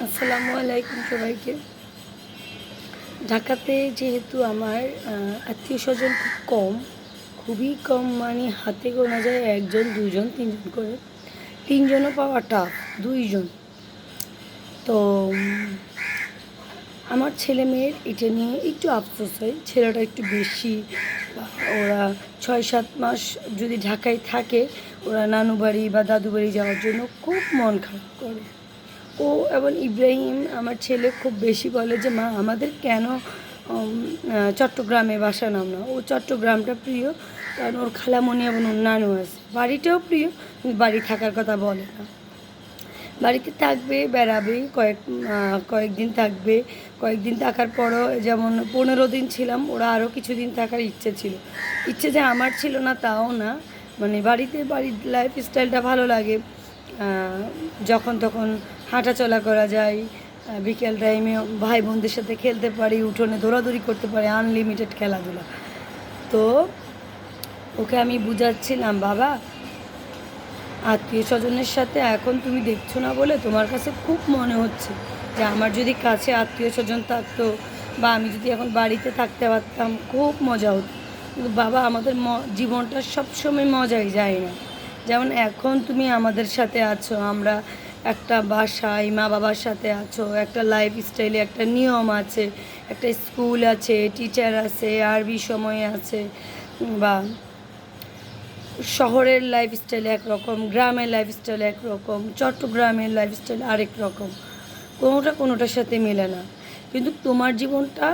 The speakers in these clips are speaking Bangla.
আসসালামু আলাইকুম সবাইকে। ঢাকাতে যেহেতু আমার আত্মীয়স্বজন খুব কম, খুবই কম, মানে হাতে গোনা যায় ১ জন, ২ জন, ৩ জন করে। ৩ জনও পাওয়া টাফ, ২ জন। তো আমার ছেলেমেয়ের এটা নিয়ে একটু আফসোস হয়। ছেলেটা একটু বেশি, বা ওরা ৬-৭ মাস যদি ঢাকায় থাকে, ওরা নানু বাড়ি বা দাদু বাড়ি যাওয়ার জন্য খুব মন খারাপ করে। ও এবং ইব্রাহিম আমার ছেলে খুব বেশি বলে যে, মা আমাদের কেন চট্টগ্রামে বাসা নাও না। ও চট্টগ্রামটা প্রিয়, কারণ ওর খালামণি এবং ওর নানু আছে। বাড়িটাও প্রিয়, কিন্তু বাড়ি থাকার কথা বলে না। বাড়িতে থাকবে, বেড়াবে, কয়েকদিন থাকবে। কয়েকদিন থাকার পরও, যেমন ১৫ দিন ছিলাম, ওরা আরও কিছুদিন থাকার ইচ্ছে ছিল। ইচ্ছে যে আমার ছিল না তাও না, মানে বাড়ির লাইফস্টাইলটা ভালো লাগে। যখন তখন হাঁটাচলা করা যায়, বিকেল টাইমে ভাই বোনদের সাথে খেলতে পারি, উঠোনে দৌড়াদৌড়ি করতে পারি, আনলিমিটেড খেলাধুলা। তো ওকে আমি বুঝাচ্ছিলাম, বাবা আত্মীয় স্বজনের সাথে এখন তুমি দেখছো না বলে তোমার কাছে খুব মনে হচ্ছে যে আমার যদি কাছে আত্মীয় স্বজন থাকতো, বা আমি যদি এখন বাড়িতে থাকতে পারতাম, খুব মজা হতো। কিন্তু বাবা, আমাদের জীবনটা সবসময় মজাই যায় না। যেমন এখন তুমি আমাদের সাথে আছো, আমরা একটা বাসায় মা বাবার সাথে আছো, একটা লাইফ স্টাইলে একটা নিয়ম আছে, একটা স্কুল আছে, টিচার আছে, আরবি সময় আছে, বা শহরের লাইফস্টাইল একরকম, গ্রামের লাইফস্টাইল একরকম, চট্টগ্রামের লাইফস্টাইল আরেক রকম। কোনোটার সাথে মেলে না। কিন্তু তোমার জীবনটা,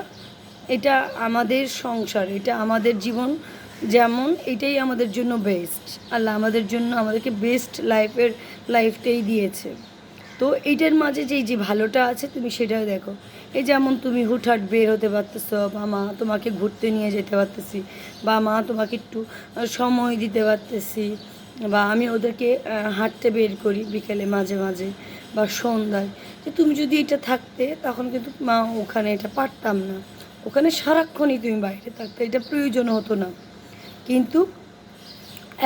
এটা আমাদের সংসার, এটা আমাদের জীবন, যেমন এটাই আমাদের জন্য বেস্ট। আল্লাহ আমাদের জন্য, আমাদেরকে বেস্ট লাইফটাই দিয়েছে। তো এইটার মাঝে যে ভালোটা আছে তুমি সেটাই দেখো। এই যেমন তুমি হুটহাট বের হতে পারতেছো, বা মা তোমাকে ঘুরতে নিয়ে যেতে পারতেছি, বা মা তোমাকে একটু সময় দিতে পারতেছি, বা আমি ওদেরকে হাঁটতে বের করি বিকেলে মাঝে মাঝে বা সন্ধ্যায়। যে তুমি যদি এটা থাকতে, তখন কিন্তু মা ওখানে এটা পারতাম না। ওখানে সারাক্ষণই তুমি বাইরে থাকতে, এটা প্রয়োজন হতো না। কিন্তু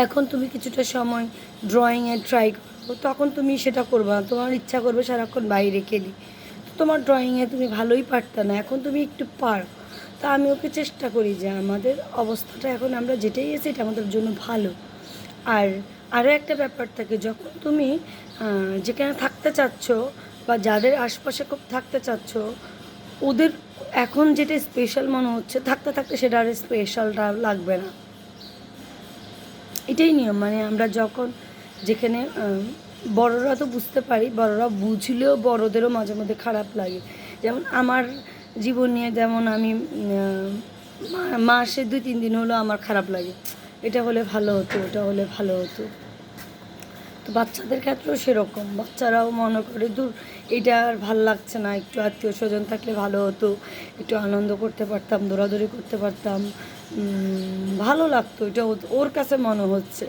এখন তুমি কিছুটা সময় ড্রয়িংয়ে ট্রাই করো, তখন তুমি সেটা করবে না, তোমার ইচ্ছা করবে সারাক্ষণ বাইরে খেলি। তো তোমার ড্রয়িংয়ে তুমি ভালোই পারতা না, এখন তুমি একটু পারো। তা আমি ওকে চেষ্টা করি যে আমাদের অবস্থাটা এখন আমরা যেটাই আছি এটা আমাদের জন্য ভালো। আর আরও একটা ব্যাপার থাকে, যখন তুমি যেখানে থাকতে চাচ্ছ, বা যাদের আশপাশে খুব থাকতে চাচ্ছ, ওদের এখন যেটা স্পেশাল মনে হচ্ছে, থাকতে থাকতে সেটা আর স্পেশালটা লাগবে না। এটাই নিয়ম। মানে আমরা যখন যেখানে বড়রা তো বুঝতে পারি, বড়রা বুঝলেও বড়দেরও মাঝে মধ্যে খারাপ লাগে। যেমন আমার জীবন নিয়ে, যেমন আমি মাসে ২-৩ দিন হলো আমার খারাপ লাগে, এটা হলে ভালো হতো, ওটা হলে ভালো হতো। তো বাচ্চাদের ক্ষেত্রেও সেরকম, বাচ্চারাও মনে করে, দূর এটা আর ভাল লাগছে না, একটু আত্মীয় স্বজন থাকলে ভালো হতো, একটু আনন্দ করতে পারতাম, দৌড়াদৌড়ি করতে পারতাম, ভালো লাগতো, এটা ওর কাছে মনে হচ্ছে।